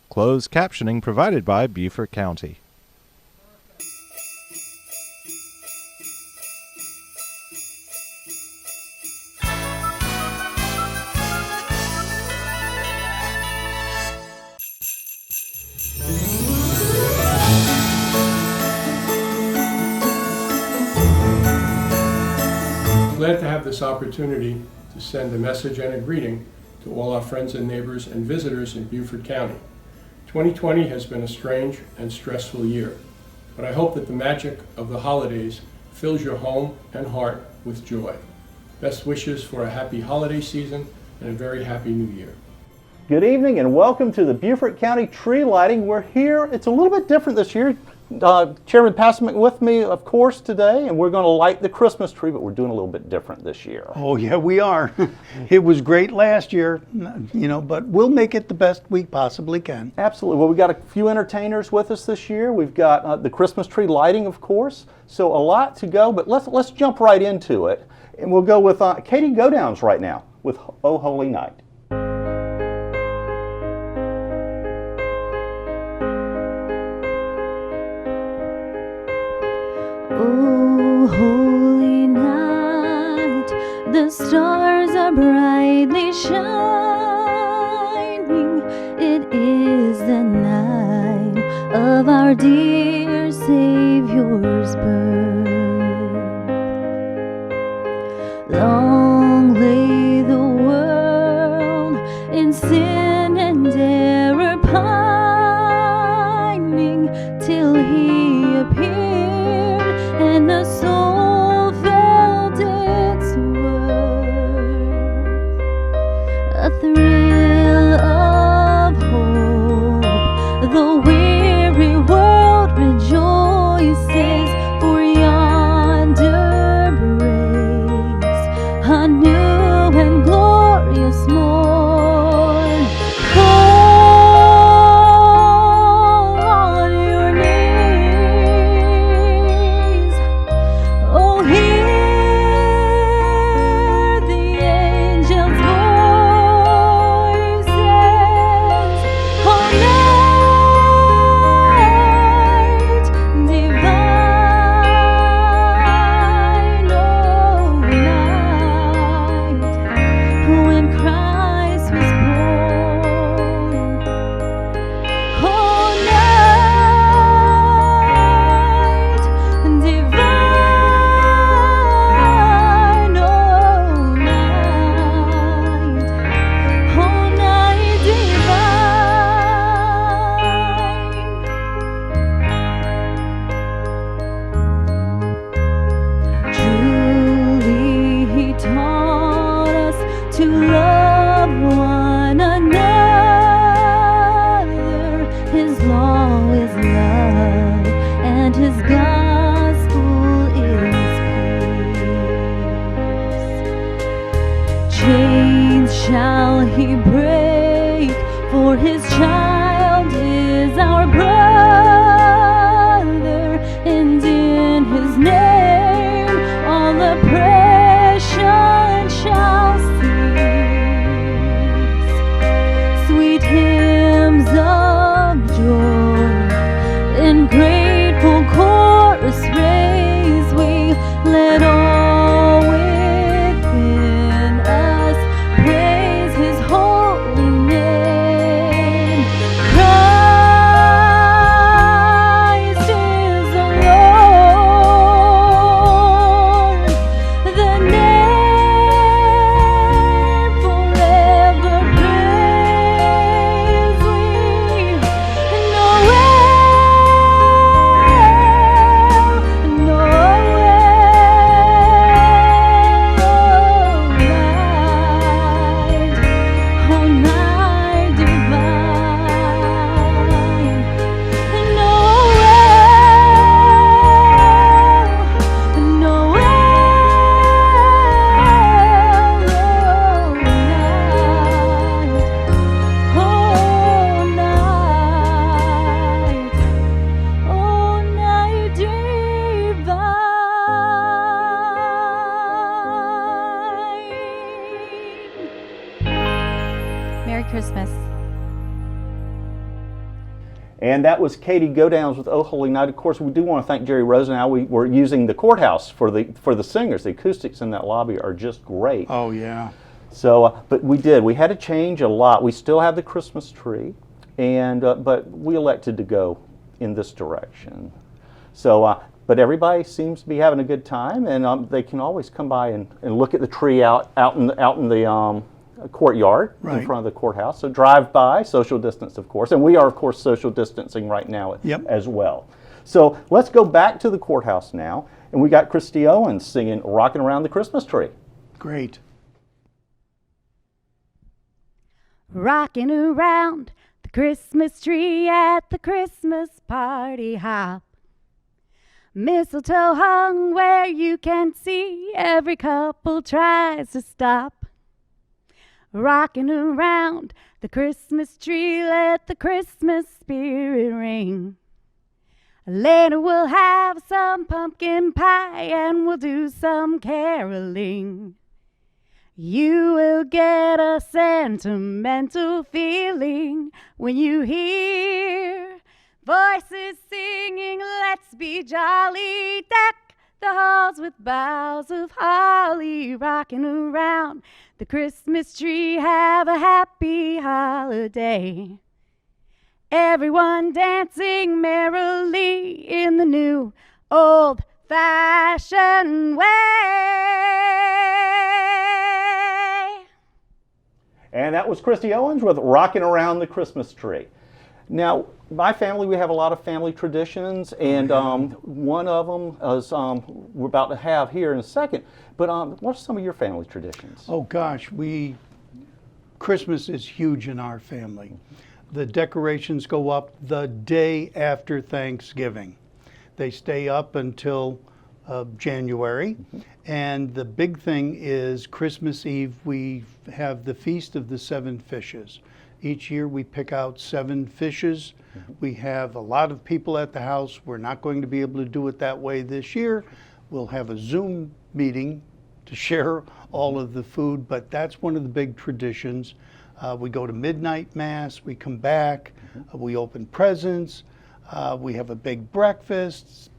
Closed captioning provided by Beaufort County. Glad to have this opportunity to send a message and a greeting to all our friends and neighbors and visitors in Beaufort County. 2020 has been a strange and stressful year, but I hope that the magic of the holidays fills your home and heart with joy. Best wishes for a happy holiday season and a very happy new year. Good evening and welcome to the Beaufort County tree lighting. We're here. It's a little bit different this year. Chairman Passman with me, of course, today, and we're going to light the Christmas tree, but we're doing a little bit different this year. Oh, yeah, we are. It was great last year, but we'll make it the best we possibly can. Absolutely. Well, we've got a few entertainers with us this year. We've got the Christmas tree lighting, of course, so a lot to go, but let's jump right into it, and we'll go with Katie Godowns right now with Oh Holy Night. Oh, holy night, the stars are brightly shining. It is the night of our dear Savior's birth. Long lay the world in sin and error pining, till He appeared and the soul felt its worth. A thrill of hope, the weary world rejoices, for yonder breaks a new and glorious morn. Fall on your knees. Oh, hear the angels' voices. Oh, night divine, oh, night when Christ was born. Oh, night divine, oh, night divine. Truly He taught us to love one another. His law is love, and His gospel is peace. Chains shall He break, for His child is our brother, and in His name all oppression shall cease. Sweet hymns of joy in grateful chorus raise we, let all within us praise His holy name. Christ And that was Katie Godowns with Oh Holy Night. Of course, we do want to thank Jerry Rosenau. We're using the courthouse for the singers. The acoustics in that lobby are just great. Oh, yeah. So, but we had to change a lot. We still have the Christmas tree, and but we elected to go in this direction. So, but everybody seems to be having a good time, and they can always come by and look at the tree out in the courtyard in front of the courthouse. So drive by, social distance, of course, and we are, of course, social distancing right now as well. So let's go back to the courthouse now, and we got Christy Owens singing "Rocking Around the Christmas Tree." Great. Rocking around the Christmas tree at the Christmas party hop. Mistletoe hung where you can see, every couple tries to stop. Rocking around the Christmas tree, let the Christmas spirit ring. Later we'll have some pumpkin pie and we'll do some caroling. You will get a sentimental feeling when you hear voices singing, let's be jolly, deck the halls with boughs of holly, rocking around the Christmas tree, have a happy holiday. Everyone dancing merrily in the new old-fashioned way. And that was Christy Owens with "Rocking Around the Christmas Tree." Now, my family, we have a lot of family traditions, and one of them is we're about to have here in a second. But what are some of your family traditions? Oh gosh, Christmas is huge in our family. The decorations go up the day after Thanksgiving. They stay up until January. And the big thing is Christmas Eve, we have the Feast of the Seven Fishes. Each year we pick out 7 fishes. We have a lot of people at the house. We're not going to be able to do it that way this year. We'll have a Zoom meeting to share all of the food, but that's one of the big traditions. We go to midnight mass, we come back, we open presents, we have a big breakfast.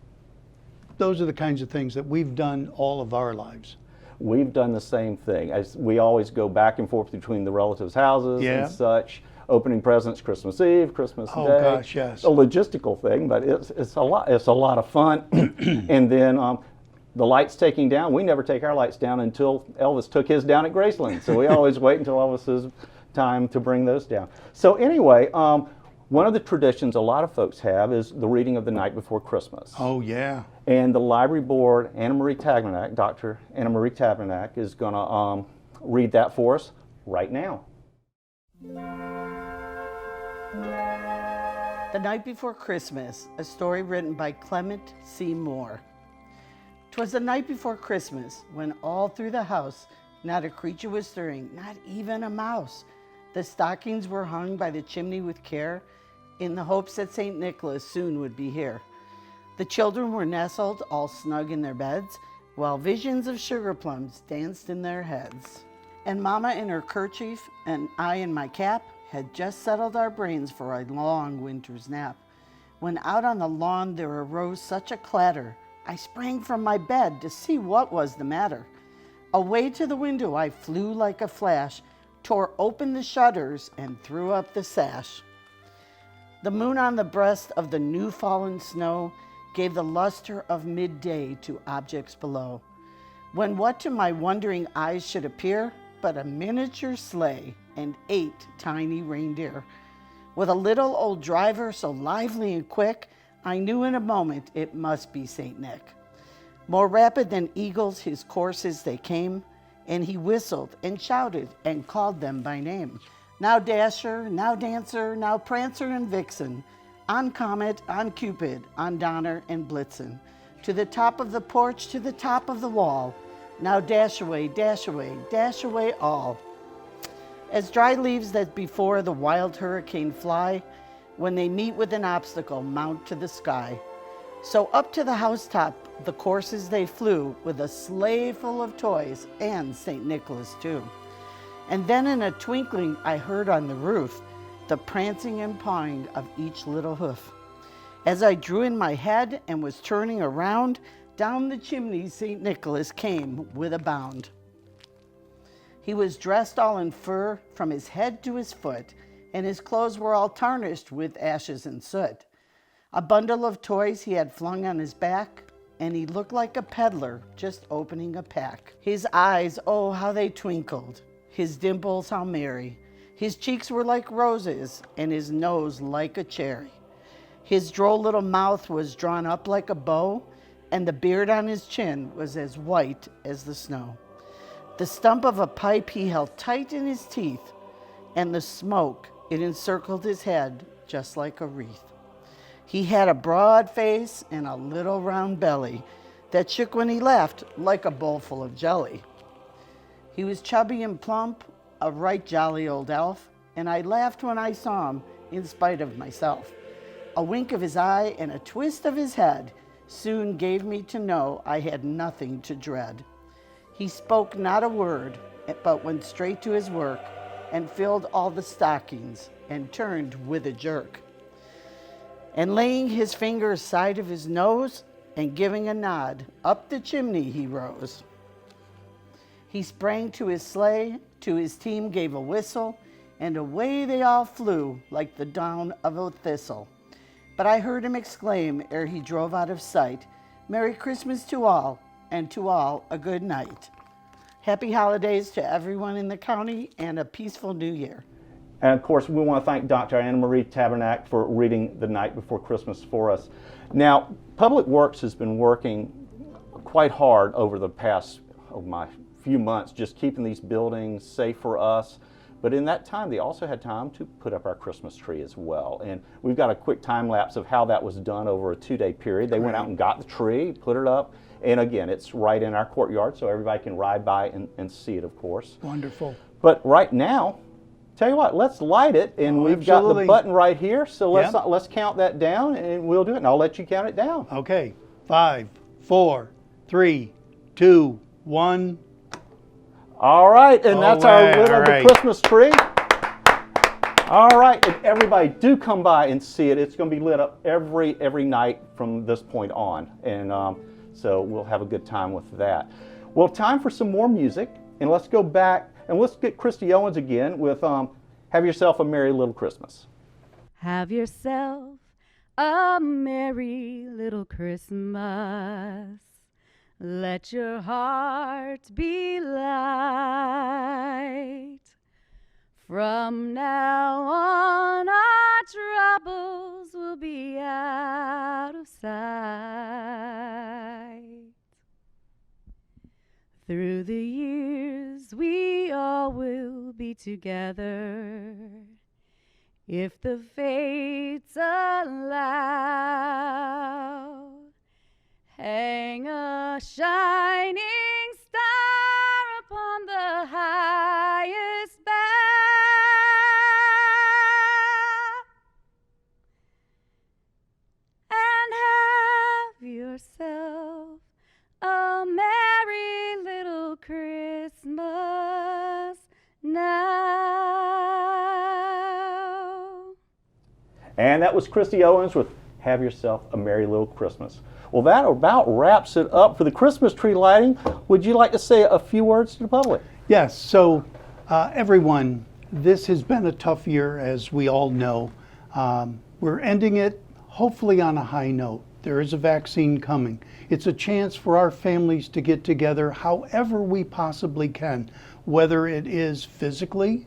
Those are the kinds of things that we've done all of our lives. We've done the same thing. We always go back and forth between the relatives' houses and such. Opening presents Christmas Eve, Christmas Day. Oh gosh, yes. A logistical thing, but it's a lot of fun. And then the lights taking down. We never take our lights down until Elvis took his down at Graceland. So we always wait until Elvis's time to bring those down. So anyway, one of the traditions a lot of folks have is the reading of the night before Christmas. Oh yeah. And the library board, Dr. Anna Marie Tabernac, is going to read that for us right now. The Night Before Christmas, a story written by Clement C. Moore. 'Twas the night before Christmas, when all through the house not a creature was stirring, not even a mouse. The stockings were hung by the chimney with care, in the hopes that St. Nicholas soon would be here. The children were nestled all snug in their beds, while visions of sugar plums danced in their heads. And Mama in her kerchief, and I in my cap, had just settled our brains for a long winter's nap. When out on the lawn there arose such a clatter, I sprang from my bed to see what was the matter. Away to the window I flew like a flash, tore open the shutters, and threw up the sash. The moon on the breast of the new fallen snow gave the luster of midday to objects below, when what to my wondering eyes should appear but a miniature sleigh and 8 tiny reindeer. With a little old driver so lively and quick, I knew in a moment it must be St. Nick. More rapid than eagles his courses they came, and he whistled and shouted and called them by name. Now Dasher, now Dancer, now Prancer and Vixen, on Comet, on Cupid, on Donner and Blitzen, to the top of the porch, to the top of the wall. Now dash away, dash away, dash away all. As dry leaves that before the wild hurricane fly, when they meet with an obstacle, mount to the sky. So up to the housetop the courses they flew, with a sleigh full of toys and St. Nicholas too. And then in a twinkling I heard on the roof the prancing and pawing of each little hoof. As I drew in my head and was turning around, down the chimney St. Nicholas came with a bound. He was dressed all in fur from his head to his foot, and his clothes were all tarnished with ashes and soot. A bundle of toys he had flung on his back, and he looked like a peddler just opening a pack. His eyes, oh, how they twinkled. His dimples, how merry. His cheeks were like roses, and his nose like a cherry. His droll little mouth was drawn up like a bow, and the beard on his chin was as white as the snow. The stump of a pipe he held tight in his teeth, and the smoke, it encircled his head just like a wreath. He had a broad face and a little round belly that shook when he laughed like a bowl full of jelly. He was chubby and plump, a right jolly old elf, and I laughed when I saw him in spite of myself. A wink of his eye and a twist of his head soon gave me to know I had nothing to dread. He spoke not a word, but went straight to his work and filled all the stockings and turned with a jerk. And laying his finger side of his nose and giving a nod, up the chimney he rose. He sprang to his sleigh, to his team gave a whistle, and away they all flew like the down of a thistle. But I heard him exclaim ere he drove out of sight, "Merry Christmas to all, and to all a good night." Happy holidays to everyone in the county and a peaceful new year. And of course, we want to thank Dr. Anna Marie Tabernac for reading The Night Before Christmas for us. Now, Public Works has been working quite hard over the past few months, just keeping these buildings safe for us. But in that time, they also had time to put up our Christmas tree as well. And we've got a quick time lapse of how that was done over a 2-day period. They went out and got the tree, put it up. And again, it's right in our courtyard, so everybody can ride by and see it, of course. Wonderful. But right now, tell you what, let's light it, and we've got the button right here. So let's count that down, and we'll do it. And I'll let you count it down. Okay, 5, 4, 3, 2, 1. All right, and that's our lid of the Christmas tree. All right, and everybody do come by and see it. It's going to be lit up every night from this point on, and so we'll have a good time with that. Well, time for some more music, and let's go back and let's get Christy Owens again with "Have Yourself a Merry Little Christmas." Have yourself a merry little Christmas. Let your heart be light. From now on, our troubles will be out of sight. Through the years, we all will be together, if the fates allow. Hang a shining star upon the highest bough, and have yourself a merry little Christmas now. And that was Christy Owens with "Have Yourself a Merry Little Christmas." Well, that about wraps it up for the Christmas tree lighting. Would you like to say a few words to the public? Yes, so everyone, this has been a tough year, as we all know. We're ending it hopefully on a high note. There is a vaccine coming. It's a chance for our families to get together however we possibly can, whether it is physically,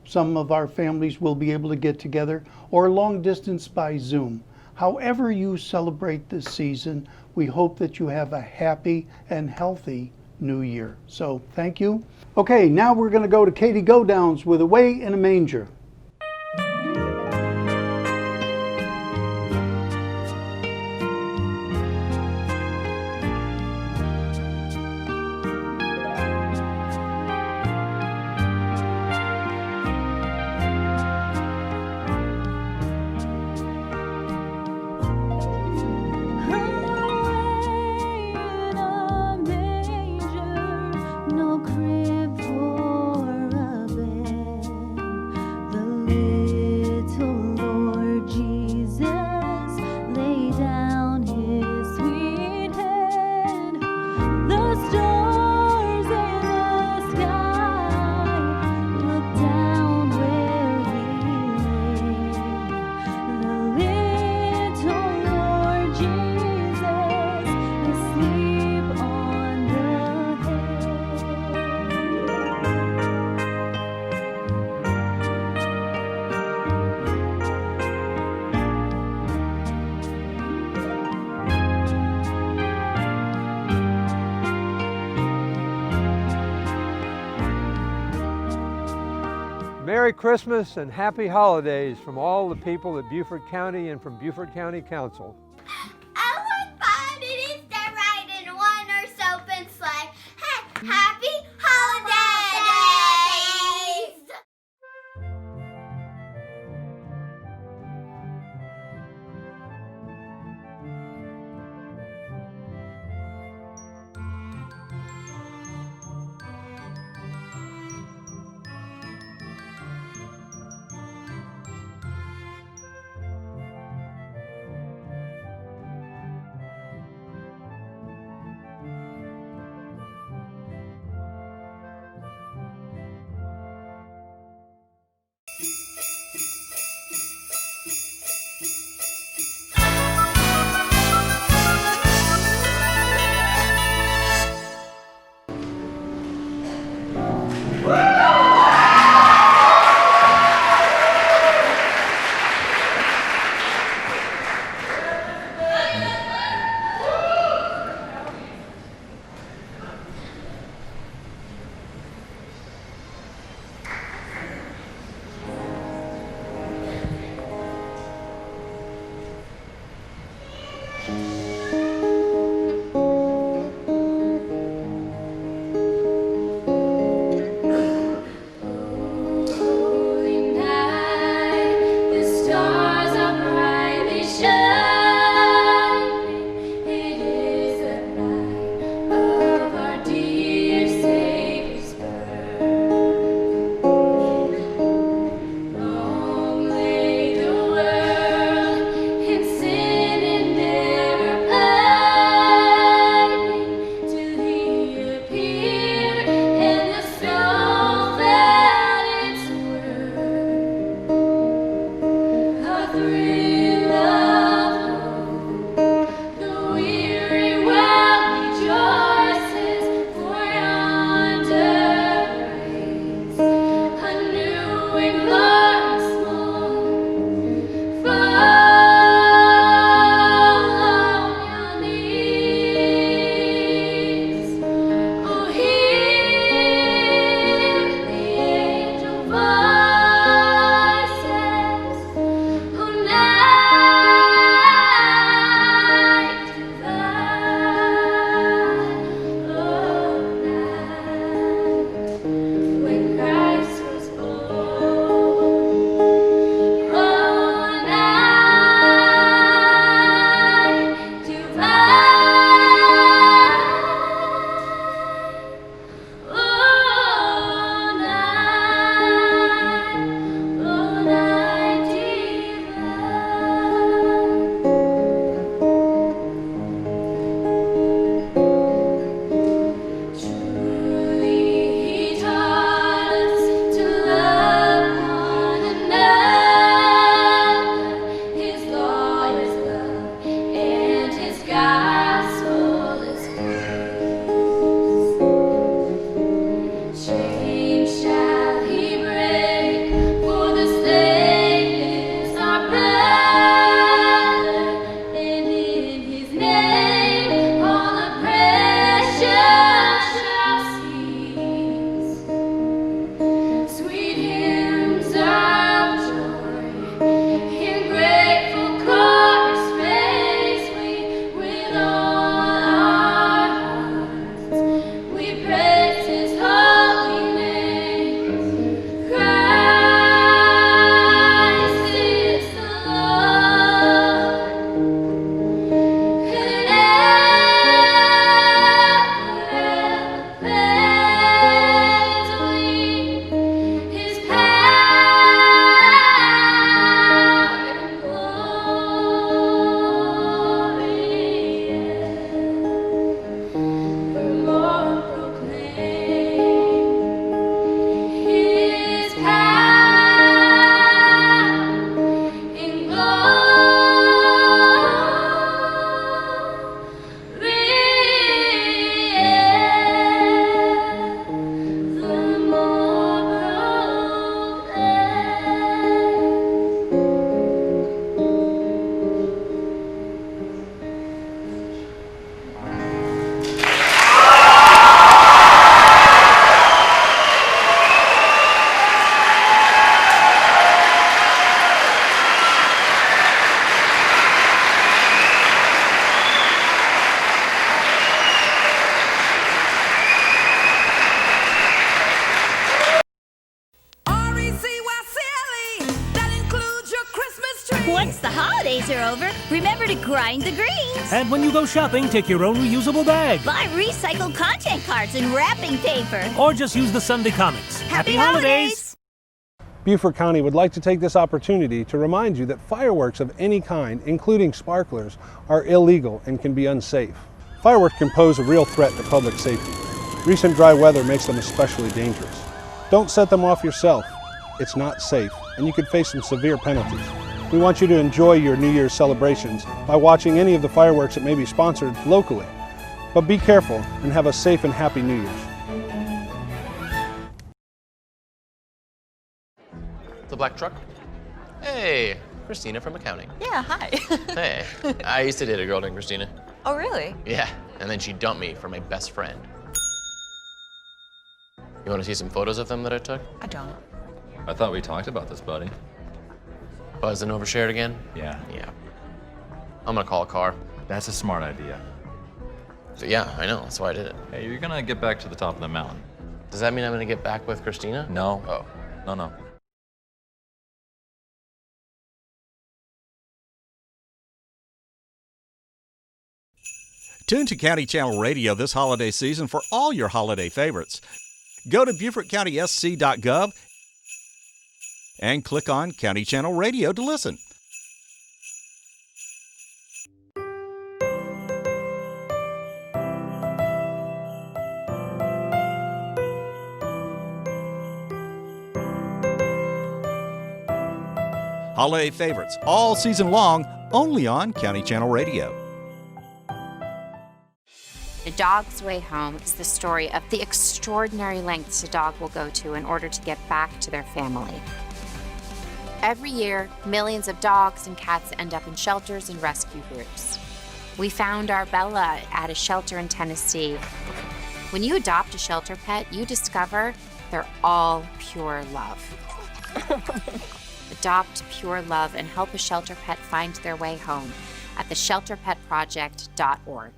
some of our families will be able to get together, or long distance by Zoom. However you celebrate this season, we hope that you have a happy and healthy new year. So thank you. Okay, now we're going to go to Katie Godowns with "Away in a Manger." No crib for a bed. Merry Christmas and Happy Holidays from all the people at Beaufort County and from Beaufort County Council. I was fun. It is that ride in one horse open sleigh. Hey, happy holidays! Oh, now Once the holidays are over, remember to grind the greens. And when you go shopping, take your own reusable bag. Buy recycled content cards and wrapping paper. Or just use the Sunday comics. Happy holidays! Beaufort County would like to take this opportunity to remind you that fireworks of any kind, including sparklers, are illegal and can be unsafe. Fireworks can pose a real threat to public safety. Recent dry weather makes them especially dangerous. Don't set them off yourself. It's not safe, and you could face some severe penalties. We want you to enjoy your New Year's celebrations by watching any of the fireworks that may be sponsored locally. But be careful and have a safe and happy New Year's. The black truck? Hey, Christina from accounting. Yeah, hi. Hey, I used to date a girl named Christina. Oh, really? Yeah, and then she dumped me for my best friend. You want to see some photos of them that I took? I don't. I thought we talked about this, buddy. Buzzed and overshared again? Yeah. Yeah. I'm gonna call a car. That's a smart idea. So yeah, I know, that's why I did it. Hey, you're gonna get back to the top of the mountain. Does that mean I'm gonna get back with Christina? No. Oh. No. Tune to County Channel Radio this holiday season for all your holiday favorites. Go to BeaufortCountySC.gov and click on County Channel Radio to listen. Holiday favorites all season long, only on County Channel Radio. A Dog's Way Home is the story of the extraordinary lengths a dog will go to in order to get back to their family. Every year, millions of dogs and cats end up in shelters and rescue groups. We found our Bella at a shelter in Tennessee. When you adopt a shelter pet, you discover they're all pure love. Adopt pure love and help a shelter pet find their way home at theshelterpetproject.org.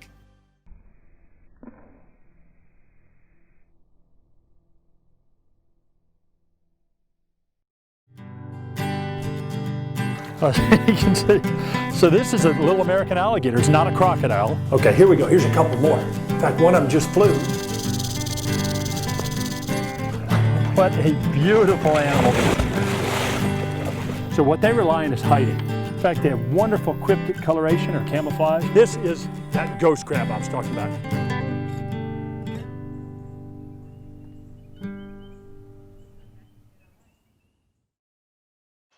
You can see. So this is a little American alligator. It's not a crocodile. Okay, here we go. Here's a couple more. In fact, one of them just flew. What a beautiful animal. So what they rely on is hiding. In fact, they have wonderful cryptic coloration or camouflage. This is that ghost crab I was talking about.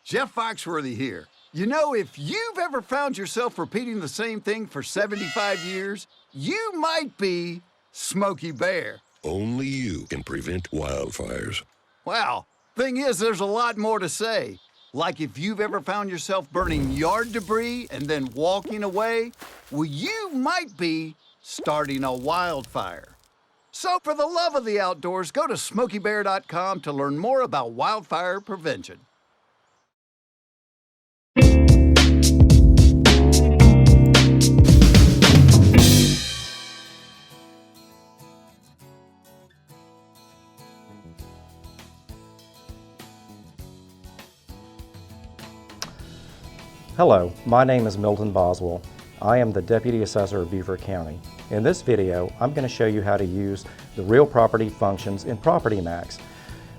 Jeff Foxworthy here. You know, if you've ever found yourself repeating the same thing for 75 years, you might be Smokey Bear. Only you can prevent wildfires. Well, thing is, there's a lot more to say. Like if you've ever found yourself burning yard debris and then walking away, well, you might be starting a wildfire. So for the love of the outdoors, go to SmokeyBear.com to learn more about wildfire prevention. Hello, my name is Milton Boswell. I am the Deputy Assessor of Beaufort County. In this video, I'm going to show you how to use the real property functions in Property Max.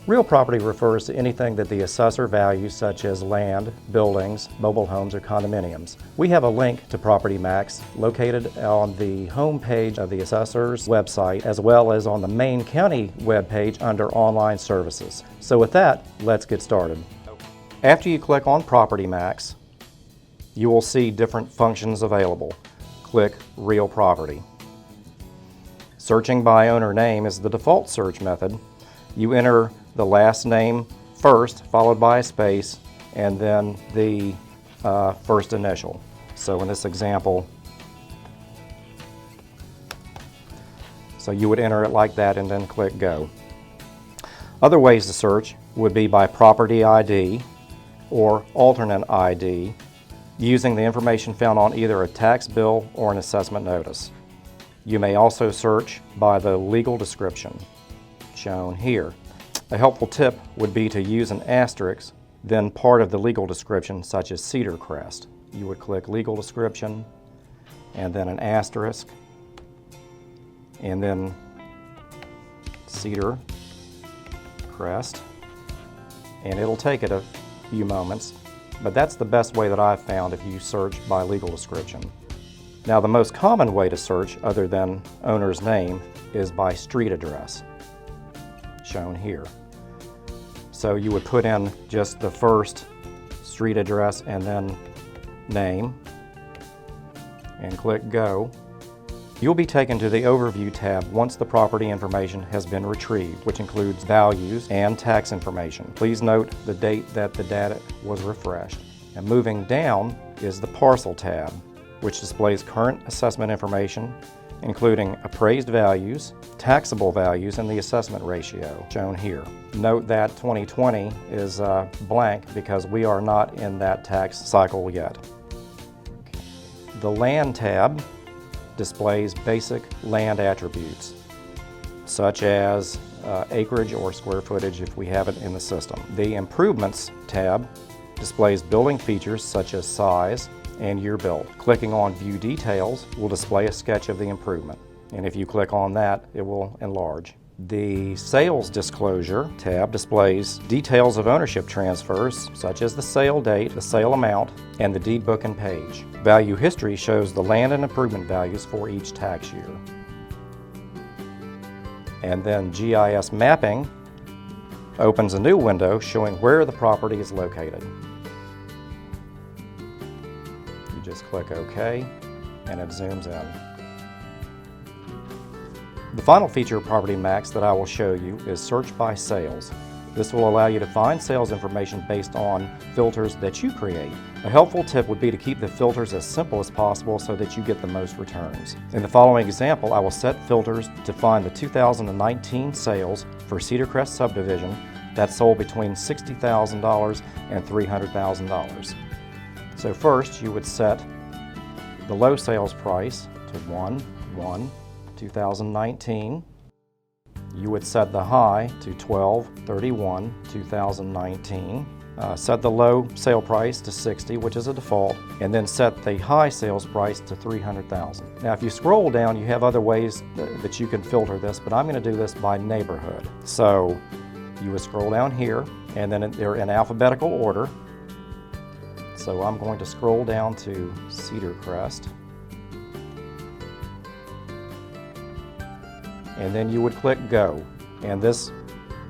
Real property refers to anything that the assessor values, such as land, buildings, mobile homes, or condominiums. We have a link to Property Max located on the home page of the assessor's website, as well as on the main county webpage under Online Services. So with that, let's get started. After you click on Property Max, you will see different functions available. Click Real Property. Searching by owner name is the default search method. You enter the last name first, followed by a space, and then the first initial. So in this example, so you would enter it like that and then click Go. Other ways to search would be by property ID or alternate ID, using the information found on either a tax bill or an assessment notice. You may also search by the legal description, shown here. A helpful tip would be to use an asterisk then part of the legal description, such as Cedar Crest. You would click legal description, and then an asterisk, and then Cedar Crest, and it'll take it a few moments, but that's the best way that I've found if you search by legal description. Now, the most common way to search, other than owner's name, is by street address, shown here. So you would put in just the first street address and then name, and click Go. You'll be taken to the Overview tab once the property information has been retrieved, which includes values and tax information. Please note the date that the data was refreshed. And moving down is the Parcel tab, which displays current assessment information, including appraised values, taxable values, and the assessment ratio, shown here. Note that 2020 is blank because we are not in that tax cycle yet. The Land tab displays basic land attributes, such as acreage or square footage if we have it in the system. The Improvements tab displays building features such as size and year built. Clicking on View Details will display a sketch of the improvement, and if you click on that, it will enlarge. The Sales Disclosure tab displays details of ownership transfers, such as the sale date, the sale amount, and the deed book and page. Value History shows the land and improvement values for each tax year. And then GIS Mapping opens a new window showing where the property is located. You just click OK, and it zooms in. The final feature of Property Max that I will show you is Search by Sales. This will allow you to find sales information based on filters that you create. A helpful tip would be to keep the filters as simple as possible so that you get the most returns. In the following example, I will set filters to find the 2019 sales for Cedar Crest subdivision that sold between $60,000 and $300,000. So first, you would set the low sales price to 1/1/2019. You would set the high to 12/31/2019. Set the low sale price to 60, which is a default, and then set the high sales price to 300,000. Now, if you scroll down, you have other ways that you can filter this, but I'm going to do this by neighborhood. So you would scroll down here, and then they're in alphabetical order. So I'm going to scroll down to Cedar Crest. And then you would click Go, and this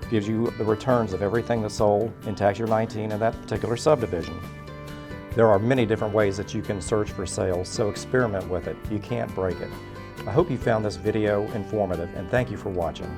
gives you the returns of everything that's sold in tax year 19 in that particular subdivision. There are many different ways that you can search for sales, so experiment with it. You can't break it. I hope you found this video informative, and thank you for watching.